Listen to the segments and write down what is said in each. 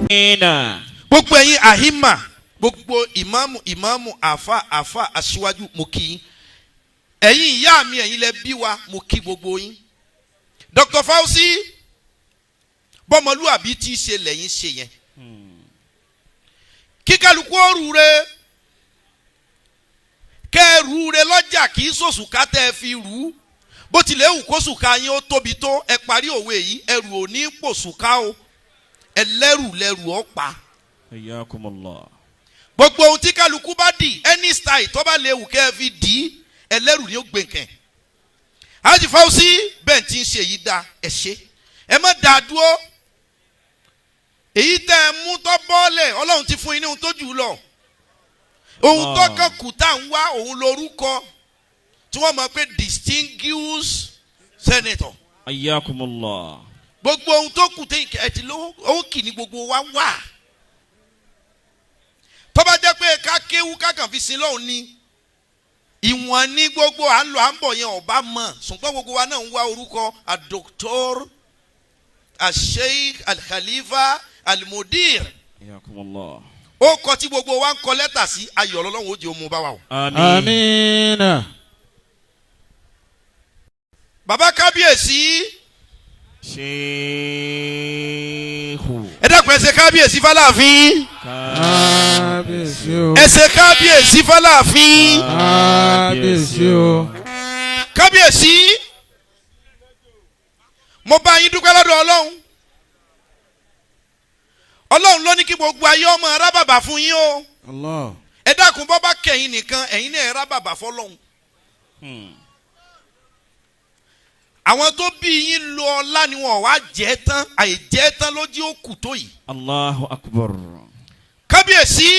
gbogbo ẹ̀yin ahima gbogbo ìmáàmù àfa aṣíwájú mo kí yín ẹ̀yin ìyá mi ẹ̀yin lẹ bí wa mo kí gbogbo yín Dr. Fauci bọ́mọlúwàbí tí í ṣe lẹ́yìn ṣe yẹn kíkálukú òru rẹ kẹ́ẹ̀rù rẹ lọ́jà kì í sòṣùká tẹ́ ẹ fi rù ú bó tilẹ̀ wù kó sùká yín ó tóbi tó ẹ parí òwe yìí ẹrù ò ní pò sùká o ẹlẹ́rù lẹ́rù ó pa. Hayyakumullah. gbogbo ohun tí kálukú bá dì any style tó bá léwu kẹ́ ẹ fi dì í ẹlẹ́rù ni ó gbé nkẹ́. Haji Fauci bẹ́ẹ̀ tí ń ṣe yìí dá ẹ ṣe ẹ má dá dúró èyí tẹ́ ẹ mú tọ́ bọ́ọ̀lẹ̀ Ọlọ́run ti fún yín ní ohun tó jù lọ ohun tó kàn kù tá à ń wá òun lórúkọ tí wọ́n mọ̀ pé distinguished senator. Hayyakumullah. gbogbo ohun tó kù tẹ́yìn ẹ̀tì ló ó kì ní gbogbo wa wà. tó bá jẹ́ pé ká kéwú kákan fi sin lọ́hùn ni ìwọ̀n ní gbogbo à ń lọ à ń bọ̀ yẹn ọba mọ̀ ṣùgbọ́n gbogbo wa náà ń wá orúkọ Dr. Sheikh Al-Khalifa Al-Mudir. Hayyakumullah. ó kọ tí gbogbo wa ń kọ lẹ́tà sí ayọ̀ Ọlọ́run ó jẹ́ òmu bá wa o. Àmín. bàbá kábíyèsí. Sheikh. ẹ dákun ẹ ṣe kábíyèsí f'Aláàfin. Kábíyèsí o. ẹ ṣe kábíyèsí f'Aláàfin. Kábíyèsí o. kábíyèsí mo bá yín dúpẹ́ lọ́dọ̀ Ọlọ́run Ọlọ́run ló ní kí gbogbo ayé ọmọ rábàbà fún yín o. Allah. ẹ dákun bọ́ bá kẹ̀yìn nìkan ẹ̀yin náà rábàbà f'Ọlọ́run. àwọn tó bí yín lo ọlá ni wọn wá jẹ́ tán àìjẹ́ tán ló jí ó kù tó yìí. Allahu akbar. kábíyèsí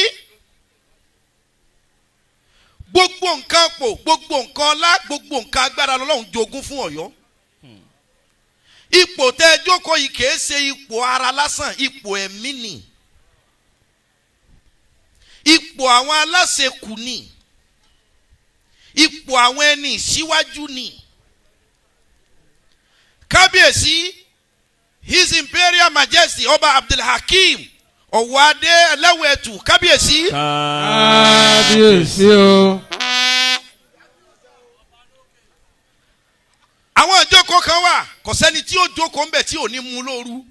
gbogbo nǹkan pò gbogbo nǹkan ọlá gbogbo nǹkan agbára lọ́lọ́run jogún fún Ọ̀yọ́. ipò tẹ́ ẹ jókòó yìí kìí ṣe ipò ara lásán ipò ẹ̀mí ni ipò àwọn aláṣekù ni ipò àwọn ẹni ìṣíwájú ni. kábíyèsí His Imperial Majesty Ọba Abdulhakeem Owoade Ẹlẹ́wẹ̀ẹ́tù kábíyèsí. Kábíyèsí o. àwọn ìjókòó kan wà kò sẹ́ni tí ó jókòó ńbẹ̀ tí ò ní mú lóru.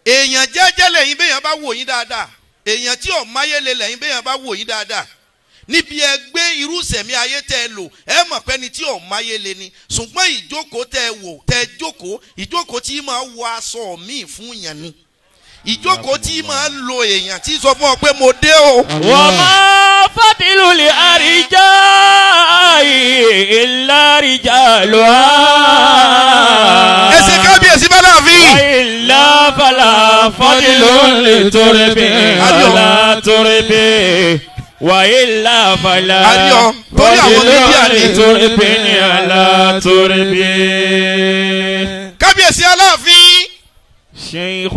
èèyàn jẹ́jẹ́ lẹ́yìn béèyàn bá wò yín dáadáa èèyàn tí ò máyélé lẹ́yìn béèyàn bá wò yín dáadáa níbi ẹ gbé irú sẹ̀mí ayé tẹ́ ẹ lò ẹ mọ̀ pé ni tí ò máyélé ni ṣùgbọ́n ìjókòó tẹ́ ẹ wò tẹ́ ẹ jókòó ìjókòó tí máa wọ aṣọ míì fún yàn ni ìjókòó tí máa lo èèyàn tí sọ fún ọ pé mo dé o. wa ma fadilu li arijai illa rijaluha. ẹ ṣe kábíyèsí f'Aláàfin. wa illa fala fadilu li turbi ala turbi. wa illa fala fadilu li turbi ala turbi. kábíyèsí Aláàfin. Sheikh.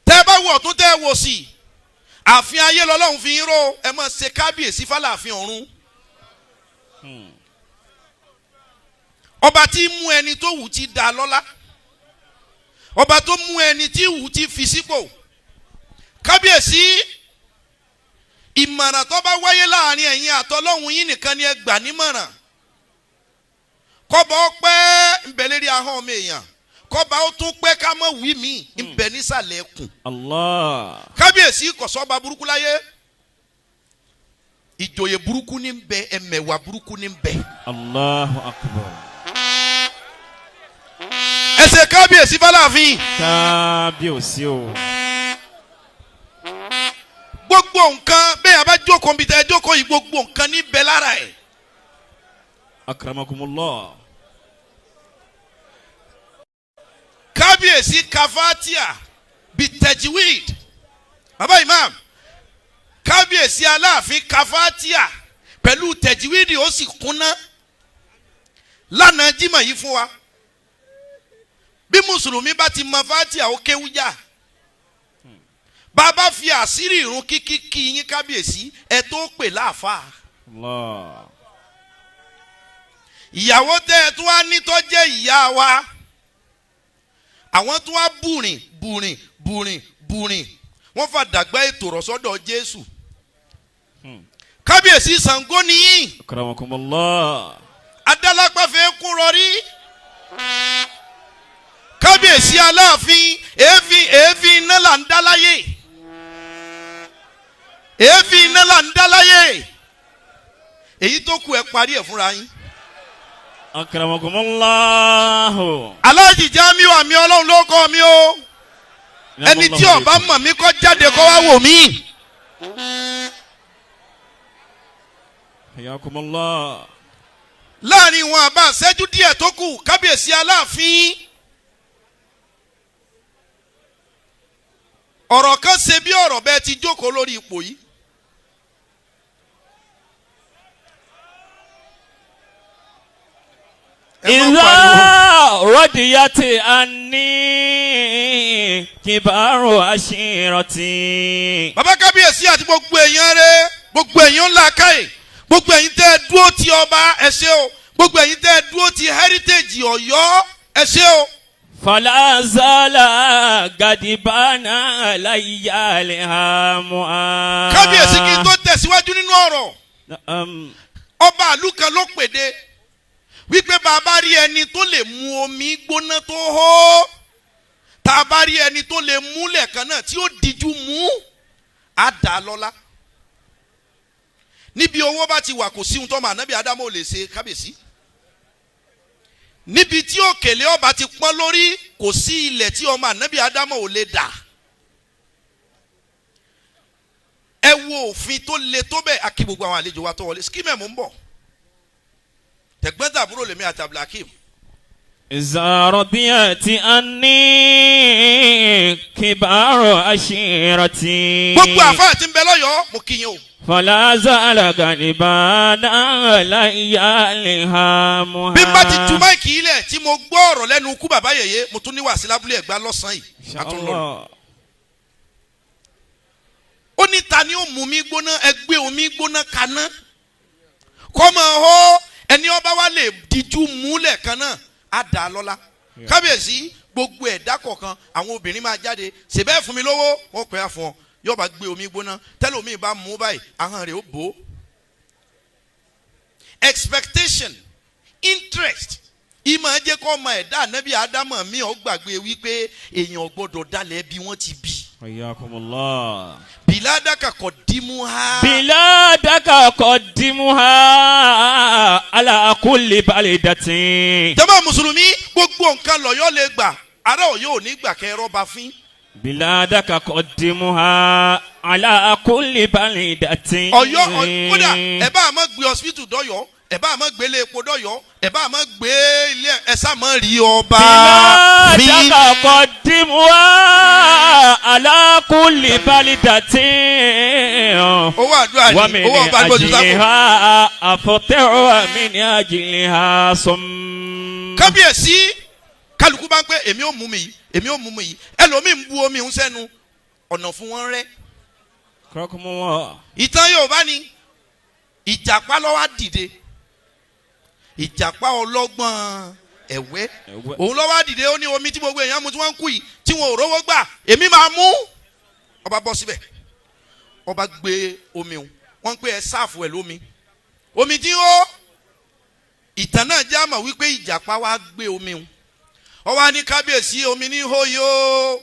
tẹ́ bá wọ̀ tún tẹ́ wò sí ààfin ayé lọ́lọ́run fi ń ró ẹ máa ṣe kábíyèsí f'Aláàfin ọ̀run. ọba tí mú ẹni tó wù ti dá lọ́lá ọba tó mú ẹni tí wù ti fi sípò. kábíyèsí ìmọ̀ràn tó bá wáyé láàrin ẹ̀yin àtọlọ́hun yín nìkan ni ẹ gbà nímọ̀ràn. kọ́bọ̀ pẹ́ ń bẹ lérí ahọ́n ọmọ èèyàn kọba ó tún pẹ́ ká mọ̀ wí mi ìbẹ̀ nísàlẹ̀ ẹkùn. Allah. kábíyèsí kò sọ́ba burúkú láyé ìjòyè burúkú ní bẹ ẹmẹ̀wà burúkú ní bẹ. Allahu akbar. ẹ ṣe kábíyèsí f'Aláàfin. Kábíyèsí o. gbogbo nǹkan bẹ́ẹ̀ a bá jókòó bí tẹ́ ẹ jókòó yìí gbogbo nǹkan ní bẹ lára ẹ̀. Akramakumullah. kábíyèsí kafatia bitẹjiwid baba imam kábíyèsí Aláàfin kafatia pẹ̀lú tẹjiwidi ó sì kúnná lánàá jímọ̀ yìí fún wa bí mùsùlùmí bá ti mọ fatia ó kéwújà bàbá fi àṣírí ìrun kíkí kí yín kábíyèsí ẹ tó pè láàfáà. Allah. ìyàwó tẹ́ ẹ tún wá ní tó jẹ́ ìyá wa àwọn tó wá bùrìn wọ́n fà dàgbà ètò rọ̀sọ́dọ̀ Jésù. Kábíyèsí Ṣàngó nìyí. Akramakumullah. Adálápá fẹ́ kún rọrí. Kábíyèsí Aláàfin èéfín iná là ń dá láyé. Èéfín iná là ń dá láyé. Èyí tó kù ẹ parí ẹ̀ fúnra yín. Akramakumullah. Aláàjì Jamiu àmì Ọlọ́run ló kọ́ mi o. Ẹni tí ó bá mọ̀ mí kó jáde kó wá wò mí. Hayakumullah. Láàrin wọn àbá ṣẹ́jú díẹ̀ tó kù kábíyèsí Aláàfin. Ọ̀rọ̀ kan ṣe bí ọ̀rọ̀ bẹ́ẹ̀ ti jókòó lórí ipò yìí. Iza radiyati anni kibaru ashirati. Bàbá kábíyèsí àti gbogbo èèyàn rẹ̀, gbogbo èèyàn ńlá káyè, gbogbo ẹ̀yin tẹ́ ẹ dúró ti ọba ẹ ṣé o, gbogbo ẹ̀yin tẹ́ ẹ dúró ti heritage Ọ̀yọ́ ẹ ṣé o. Fala zala gadibana layalihamu. Kábíyèsí kí n tó tẹ̀síwájú nínú ọ̀rọ̀. Ọba àlú kan ló pèdè wípé bàbá rí ẹni tó lè mu omi gbóná tó hó, tá a bá rí ẹni tó lè mú lẹ́ẹ̀kan náà tí ó díjú mú á dà á lọ́lá. Níbi owó bá ti wà kò sí ohun tó máa nábì Ádámù ò lè ṣe kábíyèsí. Níbi tí òkèlè ọba ti pọ́n lórí kò sí ilẹ̀ tí ọmọ ànábì Ádámù ò lè dà. Ẹ wo òfin tó le tó bẹ́ẹ̀ akí gbogbo àwọn àlejò wa tó wọlé skimẹ̀ mò ń bọ̀. Tẹ̀gbẹ́ntàbúrò lèmi àti Abdulhakeem. Iza radiyati anni kibaru ashirati. Gbogbo àfáà tí ń bẹ lọ́yọ̀ọ́ mo kí yín o. Fala zala gadibana layalihamu. Bí bá ti ju máìkì ilẹ̀ tí mo gbọ́ ọ̀rọ̀ lẹ́nu ikú bàbá yèyé mo tún ní wàásù lábúlé Ẹ̀gbá lọ́sàn-án yìí. Ó ní ta ni ó mú mi gbóná ẹgbẹ́ omi gbóná kaná. Kọ́mọ hó ẹni ọba wa lè díjú múlẹ̀ kan náà á dà á lọ́lá. Kábíyèsí gbogbo ẹ̀dá kọ̀ọ̀kan àwọn obìnrin máa jáde ṣèbẹ́ fún mi lówó wọ́n pẹ́ fún ọ yóò bá gbé omi gbóná tẹ́lẹ̀ omi bá mú báyìí ahọ́n rẹ̀ ó bò ó. Expectation, interest ìmọ̀ jẹ́ kó ọmọ ẹ̀dá ànábì Ádámù mi ò gbàgbé wípé èèyàn gbọ́dọ̀ dalẹ̀ bí wọ́n ti bí. Hayakumullah. Biladaka qaddimuha. Biladaka qaddimuha ala kulli balidatin. Jàmá mùsùlùmí gbogbo nǹkan lọ́yọ́ lè gbà ará Ọ̀yọ́ ò ní gbà kẹ́ rọ́bà fín. Biladaka qaddimuha ala kulli balidatin. Ọ̀yọ́ kódà ẹ bá àmọ́ gbé hospital dọ́yọ́ ẹ bá àmọ́ gbélé epo dọ́yọ́ ẹ bá àmọ́ gbé ilé ẹ sá mọ́ rí ọba. Biladaka qaddimuha ala kulli balidatin. Owó àdúrà ni owó ọba gbọ́dọ̀ sáfù. Afọ̀tẹ́rọ̀ mi ní ajìlíha sọm. Kábíyèsí kálukú bá ń pẹ́ èmi ò mú mi yìí èmi ò mú mi yìí ẹlòmíì ń bu omi ń sẹ́nu ọ̀nà fún wọn rẹ́. Ìtàn Yorùbá ni ìjàpá ló wá dìde ìjàpá ọlọ́gbọ́n ẹ̀wẹ́ òun ló wá dìde ó ní omi tí gbogbo èèyàn mu tí wọ́n ń kú yìí tí wọn ò rówó gbà èmi máa mú. Ọba bọ́ síbẹ̀ ọba gbé omi òun wọ́n ń pè ẹ́ sáàfù ẹ̀ lómi omi tí ó ìtàn náà já mọ̀ wípé ìjàpá wá gbé omi òun ó wá ní kábíyèsí omi ní hóyó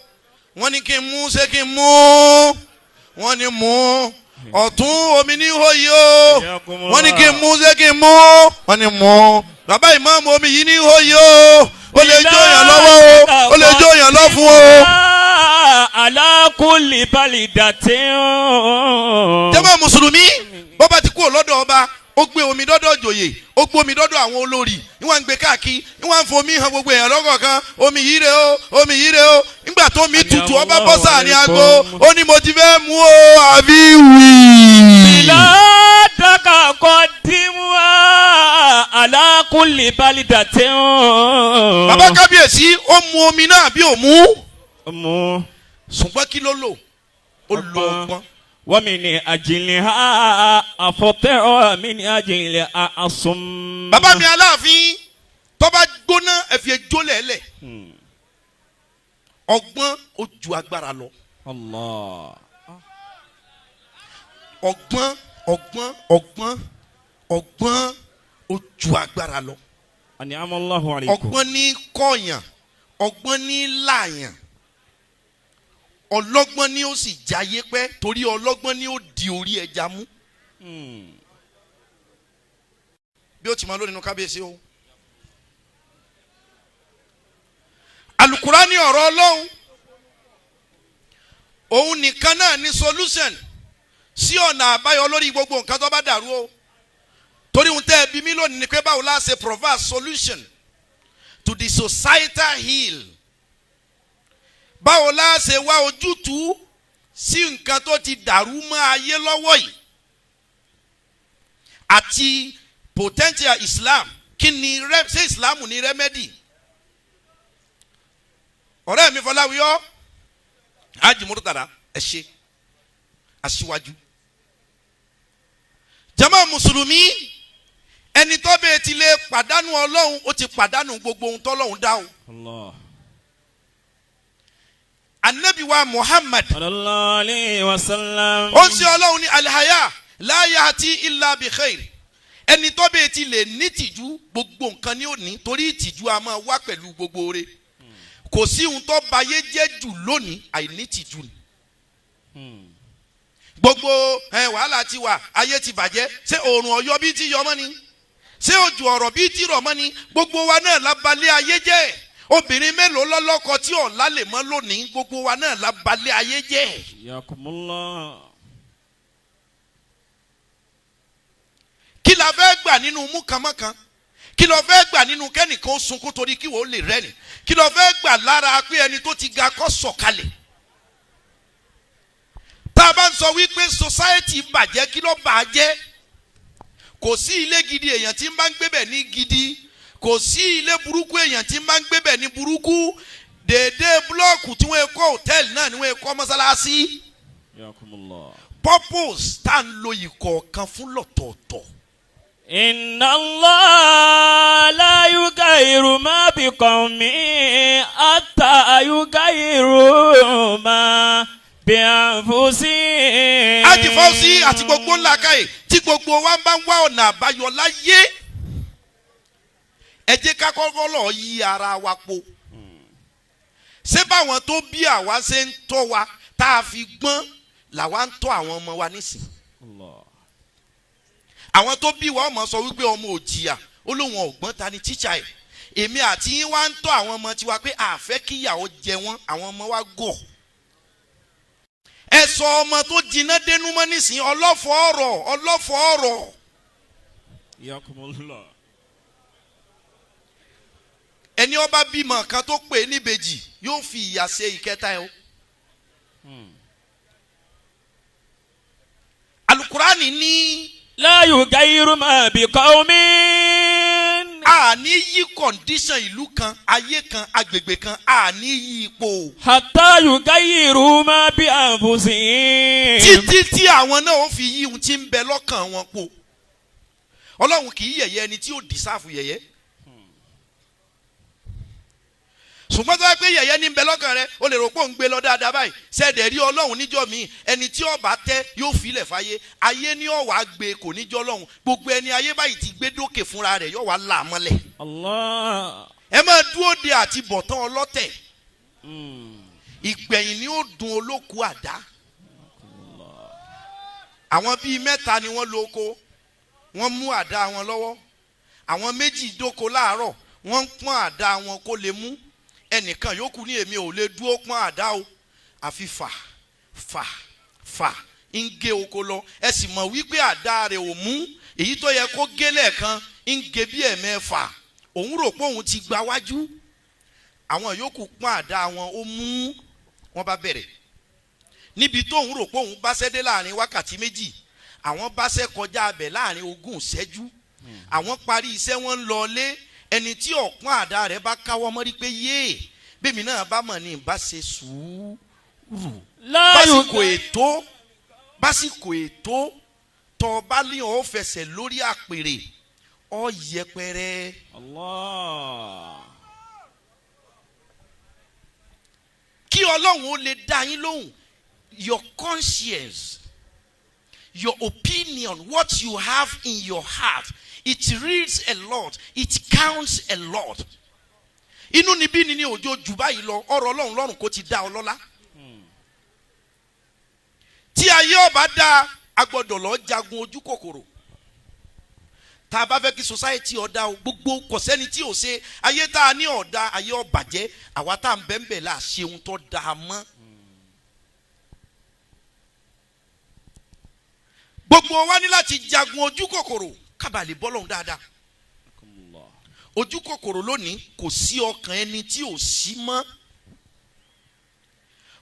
wọ́n ní kí n mú ṣé kí n mú wọ́n ní mú ọ̀tún omi ní hóyó wọ́n ní kí n mú ṣé kí n mú wọ́n ní mú bàbá ìmáàmù omi yìí ní hóyó ó lè jó yàn lọ́wọ́ o ó lè jó yàn lọ́fun o. Ala kulli balidatin. Jàmá mùsùlùmí bó bá ti kú lọ́dọ̀ ọba ó gbé omi dọ́dọ̀ ìjòyè ó gbé omi dọ́dọ̀ àwọn olórí níwọ̀n ń gbé káàkiri níwọ̀n ń fomi hàn gbogbo èèyàn lọ́kọ̀ọ̀kan omi yìí rè o omi yìí rè o nígbà tó mi tutù ọba bọ́ sáàrin aago ó ní mo ti fẹ́ mú o àbí wì. Biladaka qaddimuha ala kulli balidatin. Bàbá kábíyèsí ó mu omi náà bí ò mú. Mú. Ṣùgbọ́n kí ló lò? Ó lo ọgbọ́n. Wa min ajliha afọ̀tẹ́rọ̀ mi ní ajliha asum. Bàbá mi Aláàfin tó bá gbóná ẹ̀fì ẹjọ́ lẹ̀ẹ́lẹ̀ ọgbọ́n ó ju agbára lọ. Allah. ọgbọ́n ó ju agbára lọ. An'amallahu alaykum. ọgbọ́n ní kọ̀yàn, ọgbọ́n ní làyàn, ọlọ́gbọ́n ní ó sì jayé pẹ́ torí ọlọ́gbọ́n ní ó di orí ẹja mú. bí ó ti máa lọ nínú kábíyèsí o. Alukurani ọ̀rọ̀ Ọlọ́run òun nìkan náà ní solution sí ọ̀nà àbáyọ lórí gbogbo nǹkan tó bá dàrú o. torí ohun tẹ́ ẹ bí mi lónìí ni pé báwo la ṣe provide solution to the societal ill. báwo la ṣe wá ojútùú sí nǹkan tó ti dàrú mọ́ ayé lọ́wọ́ yìí àti potential Islam. kí ni ṣé Islam ní remedy? ọ̀rẹ́ mi Fọláwíyọ́ Haji Murtada ẹ ṣe aṣíwájú jàmá mùsùlùmí. ẹni tó bẹ́ẹ̀ ti lè pàdánù Ọlọ́run ó ti pàdánù gbogbo ohun tọ́lọ́run dá o. Allah. Ànábì wa Muhammad sallallahu alayhi wa sallam. ó ń ṣe Ọlọ́run ní alihaya la yati illa bi khair. ẹni tó bẹ́ẹ̀ ti lè ní tìjú gbogbo nǹkan ni ó ní torí ìtìjú a máa wá pẹ̀lú gbogbo oore. kò sí ohun tó bayé jẹ́ jù lónìí àìní tìjú ni. gbogbo wàhálà ti wà ayé ti bàjẹ́ ṣé oòrùn ọ̀yọ́ bí ti yọmọ́ ni ṣé òjò ọ̀rọ̀ bí ti rọ̀ mọ́ ni gbogbo wa náà la balẹ̀ ayé jẹ́. obìnrin mélòó lọ́lọ́kọ tí ọ̀la lè mọ́ lónìí gbogbo wa náà la balẹ̀ ayé jẹ́. Yakumullah. kí la fẹ́ gbà nínú mú kànmọ́kàn? kí ló fẹ́ gbà nínú kẹ́nìkan ó sunkún torí kí wọ́n lè rẹ́rìn? kí ló fẹ́ gbà lára pé ẹni tó ti ga kó sọ̀kalẹ̀? tá a bá ń sọ wípé society bàjẹ́ kí ló bàjẹ́? kò sí ilé gidi èèyàn tí ń bá ń gbébẹ̀ ní gidi, kò sí ilé burúkú èèyàn tí ń bá ń gbébẹ̀ ní burúkú. déédéé búlọ́ọ̀kù tí wọ́n kọ́ hòtẹ́ẹ̀lì náà ni wọ́n kọ́ mọ́sálásí. purpose tá à ń lo ìkọ̀ọ̀kan fún lọ́tọ̀ọ̀tọ̀. Inna Allah la yughayyiru ma bi qawmin hatta yughayyiru ma bi anfusihim. Haji Fauzi àti gbogbo ńlá káyè tí gbogbo wa bá ń wá ọ̀nà àbáyọ láyé ẹ jẹ́ ká kọ́kọ́ lọ yí ara wa po. ṣé báwọn tó bí àwa ṣe ń tọ́ wa tá a fi gbọ́n làwa ń tọ́ àwọn ọmọ wa nísìn. àwọn tó bí wa ọmọ sọ wípé ọmọ ò jìyà ó lóun ọ̀gbọ́n ta ni tíṣà ẹ̀. èmi àti yín wá ń tọ́ àwọn ọmọ tiwa pé àfẹ́ kíyàwó jẹ wọ́n, àwọn ọmọ wa gọ̀. ẹ sọ ọmọ tó jiná dénú mọ́ nísìn ọlọ́fọ̀ ọ̀rọ̀. Yakumullah. ẹni ọba bímọ kan tó pè é níbejì yóò fi ìyà ṣe ìkẹta ẹ o. Alukurani ní. La yughayyiru ma bi qawmin. a ní yí condition ìlú kan, ayé kan, agbègbè kan, a ní yí ipò. Hatta yughayyiru ma bi anfusihim. títí tí àwọn náà ó fi yí ohun tí ń bẹ lọ́kàn wọn po. Ọlọ́run kì í yẹ̀yẹ́ ẹni tí ó dìsáàfù yẹ̀yẹ́. ṣùgbọ́n tó yẹ pé yẹ̀yẹ́ ní ń bẹ lọ́kàn rẹ o lè rò pé òun gbé lọ dáadáa báyìí ṣẹ̀dẹ̀ rí Ọlọ́run níjọ́ mi ẹni tí ọba tẹ́ yóò filẹ̀ fáyé ayé ní ọ̀wá gbé kò níjọ́ Ọlọ́run gbogbo ẹni ayé báyìí ti gbé dókè fúnra rẹ̀ yóò wá là á mọ́lẹ̀. Allah. ẹ máa dúró de àti bọ̀tán ọlọ́tẹ̀ ìgbẹ̀yìn ni ó dùn olóku àdá. àwọn bíi mẹ́ta ni wọ́n lóko wọ́n mú àdá wọn lọ́wọ́ àwọn méjì dóko láàárọ̀ wọ́n ń pọ́n àdá wọn kó lè mú ẹnìkan yòókù ní èmi ò lè dúró pọ́n àdá o àfi fà ń gé oko lọ ẹ sì mọ̀ wípé àdá rẹ̀ ò mú èyí tó yẹ kó gé lẹ́ẹ̀kan ń gé bí ẹ̀mẹ́fà òun rò pé òun ti gba wájú àwọn yòókù pọ́n àdá wọn ó mú wọn bá bẹ̀rẹ̀ níbi tó òun rò pé òun bá ṣẹ́ dé láàrin wákàtí méjì àwọn bá ṣẹ́ kọjá abẹ̀ láàrin ogún ìṣẹ́jú àwọn parí iṣẹ́ wọn ń lọ lé ẹni tí ọ̀pọ̀n àdá rẹ̀ bá káwọ́ mọ́rí pé yéè bẹ́ẹ̀mi náà bá mọ̀ ní bá ṣe sùúrù básìkò ètò tọ́ bá lè ọ́ fẹsẹ̀ lórí àpèrè ọ́ yẹpẹrẹ. Allah. Ọlọ́run ó lè dá yín lóhùn, your conscience, your opinion, what you have in your heart, it reads a lot, it counts a lot. Inú níbí ni òjò jù báyìí lọ, ọ̀rọ̀ Ọlọ́run lọ́rùn kó ti dá ọ lọ́lá. Tí ayé ọba dá, a gbọ́dọ̀ lọ jagun ojú kòkòrò. Tá a bá fẹ́ kí society ọ̀dà gbogbo kò sẹ́ni tí ò ṣe, ayé tá a ní ọ̀dà, ayé ọ̀bàjẹ́, àwa tá a ń bẹ́ẹ̀ là ṣe ohun tó dáa mọ́. Gbogbo wa ní láti jagun ojú kòkòrò kábàlì bọ́lọ̀ dáadáa. Ojú kòkòrò lónìí kò sí ọkàn ẹni tí ò sí mọ́.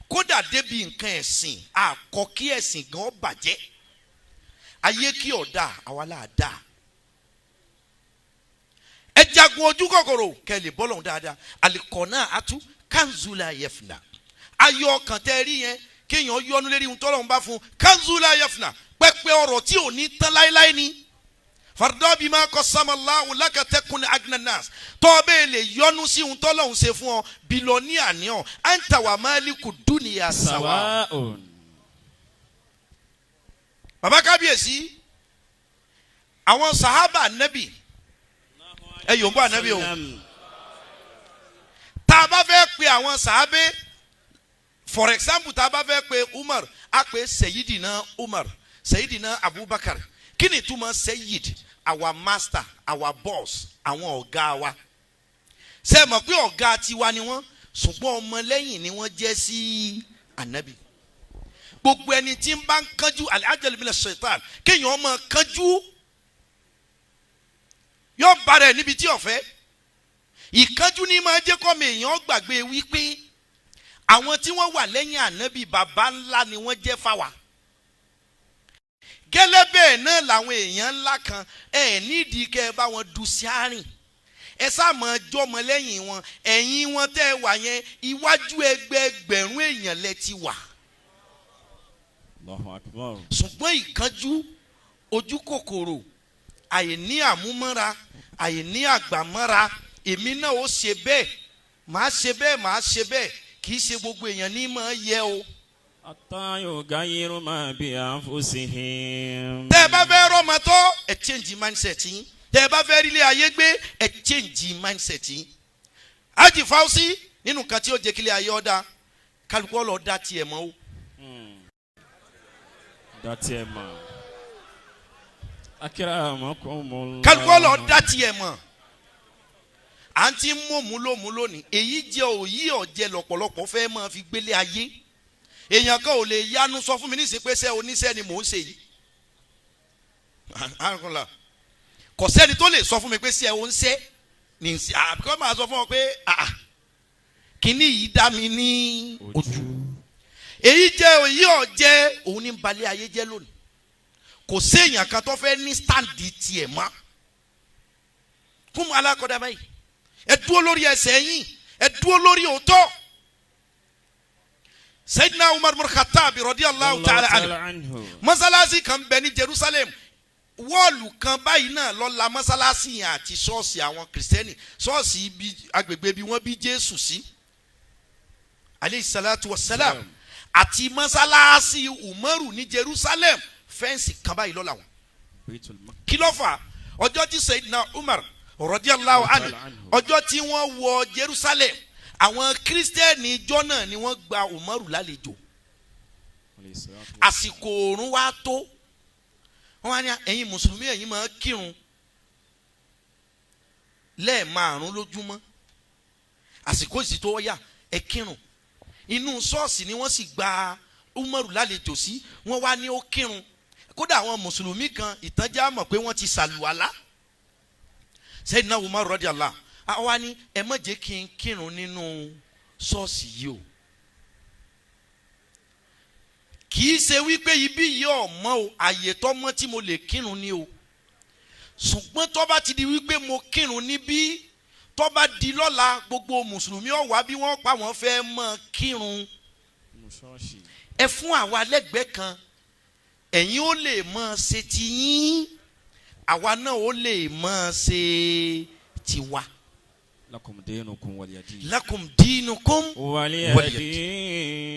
Kódà débi nǹkan ẹ̀sìn, àkọ́ kí ẹ̀sìn gan bàjẹ́. Ayé kí ọ̀dà, àwa là dá. Ẹ jagun ojú kòkòrò kẹ́lẹ̀ bọ́lọ̀ dáadáa. Àlìkọ̀nà àtú kanzula yefna. Ayọ̀ ọkàn tẹ́ rí yẹn kéèyàn yọnu lérí ohun tọ́lọ́run bá fún kanzula yefna. Pẹ́pẹ́ ọ̀rọ̀ tí ò ní tán láéláé ni. Fardọ́ bí máa kọ́ sámàláwù lákàtẹ́kùn agnanas. Tọ́ bẹ́ẹ̀ lè yọnu sí ohun tọ́lọ́run ṣe fún ọ bílọ́níà ní ọ. Anta wa maliku dúnìyà sàwà. Bàbá kábíyèsí, àwọn sàhábà nẹ́bì, ẹ yòó ń bọ̀ ànábì o. Tá a bá fẹ́ pe àwọn sàhábé, for example, tá a bá fẹ́ pe Umar, a pe Sayyidina Umar, Sayyidina Abubakar. Kí ni túmọ̀ Sayyid? Our master, our boss, àwọn ọ̀gá wa. Ṣé mọ̀ pé ọ̀gá tiwa ni wọ́n, ṣùgbọ́n ọmọlẹ́yìn ni wọ́n jẹ́ sí ànábì. Gbogbo ẹni tí ń bá ń kánjú al-ajal min ash-shaytan, kéèyàn ọmọ kánjú yóò bá rẹ̀ níbi tí ọ̀fẹ́. Ìkánjú ní máa jẹ́ kọ́mọ èèyàn gbàgbé wípé àwọn tí wọ́n wà lẹ́yìn ànábì bàbá ńlá ni wọ́n jẹ́ fáwa. Gẹ́lẹ́ bẹ́ẹ̀ náà làwọn èèyàn ńlá kan nídìí kẹ́ ẹ bá wọn du sí àárín. Ẹ sáàmọ̀ jọmọ lẹ́yìn wọn, ẹ̀yìn wọn tẹ́ ẹ wà yẹn, iwájú ẹgbẹẹgbẹ̀rún èèyàn lẹ ti wà. Ṣùgbọ́n ìkánjú, ojú kòkòrò, àìní àmúmọ́ra, àìní àgbàmọ́ra, èmi náà ó ṣe bẹ́ẹ̀, màá ṣe bẹ́ẹ̀, màá ṣe bẹ́ẹ̀, kì í ṣe gbogbo èèyàn ní máa yẹ o. Hatta yughayyiru ma bi anfusihim. Tẹ́ ẹ bá fẹ́ rọ́mọ tó, ẹ change mindset yín. Tẹ́ ẹ bá fẹ́ rí ilé ayé gbé, ẹ change mindset yín. Ájì Fáwọ́sí nínú kan tí ó jẹ́ kílé ayé ọ̀dà, kálukú ọ̀lọ́ dá tiẹ̀ mọ́ o. Dá tiẹ̀ mọ́. Akramakumullah. Kálukú ọ̀lọ́ dá tiẹ̀ mọ́. À ń ti mú lónìí, èyí jẹ́ òyì ọ̀jẹ̀ lọ́pọ̀lọpọ̀ fẹ́ máa fi gbélé ayé. Èèyàn kan ò lè yanu sọ fún mi nísìnyí pé ṣé oníṣẹ́ ni mò ń ṣe yìí. Kò sẹ́ni tó lè sọ fún mi pé ṣé o ń ṣe ní ṣe àbíkọ́ máa sọ fún ọ pé kíní yìí dá mi ní ojú. Èyí jẹ́ òyì ọ̀jẹ̀ òun ní balẹ̀ ayé jẹ́ lónìí. Kò sí èèyàn kan tó fẹ́ ní stáǹdì tiẹ̀ mọ́. Kúmù alákọ̀dá báyìí. Ẹ dúró lórí ẹsẹ̀ yín, ẹ dúró lórí òótọ́. Sayyidina Umar bin Khattab radiyallahu ta'ala anhu. Mọ́sálásí kan bẹ ní Jerusalem. Wọ́ọ̀lù kan báyìí náà ló la mọ́sálásí yẹn àti ṣọ́ọ̀ṣì àwọn kìrìsìtẹ́nì. Ṣọ́ọ̀ṣì ibi agbègbè bí wọ́n bí Jésù sí. Alayhi salatu wa salam. Àti mọ́sálásí Umaru ní Jerusalem. Fẹ́ǹsì kan báyìí ló la wọn. Kí ló fà? Ọjọ́ tí Sayyidina Umar radiyallahu anhu, ọjọ́ tí wọ́n wọ Jerusalem, àwọn kírísítẹ́nì ìjọ náà ni wọ́n gba Umaru lálejò. Àsìkò oòrùn wá tó, wọ́n wá ní ẹ̀yin mùsùlùmí ẹ̀yin máa kírun lẹ́ẹ̀márùn lójúmọ́. Àsìkò ìsì tó wọ́yà ẹ kírun. Inú ṣọ́ọ̀ṣì ni wọ́n sì gba Umaru lálejò sí, wọ́n wá ní ó kírun. Kódà àwọn mùsùlùmí kan ìtànjá mọ̀ pé wọ́n ti sàlùwàlá. Sayyidina Umar radiyallahu àwa ni ẹ má jẹ́ kí n kírun nínú ṣọ́ọ̀ṣì yìí o. Kì í ṣe wípé ibi yìí ọ̀mọ́ o, àyè tọ́mọ́ tí mo lè kírun ni o. Ṣùgbọ́n tó bá ti di wípé mo kírun níbí, tó bá di lọ́la gbogbo mùsùlùmí ó wá bí wọ́n pa wọ́n fẹ́ mọ́ kírun. Ẹ fún àwa lẹ́gbẹ̀ẹ́ kan, ẹ̀yin ó lè mọ́ ṣe ti yín, àwa náà ó lè mọ́ ṣe tiwa. lakum dinukum waliyadin. lakum dinukum waliyadin.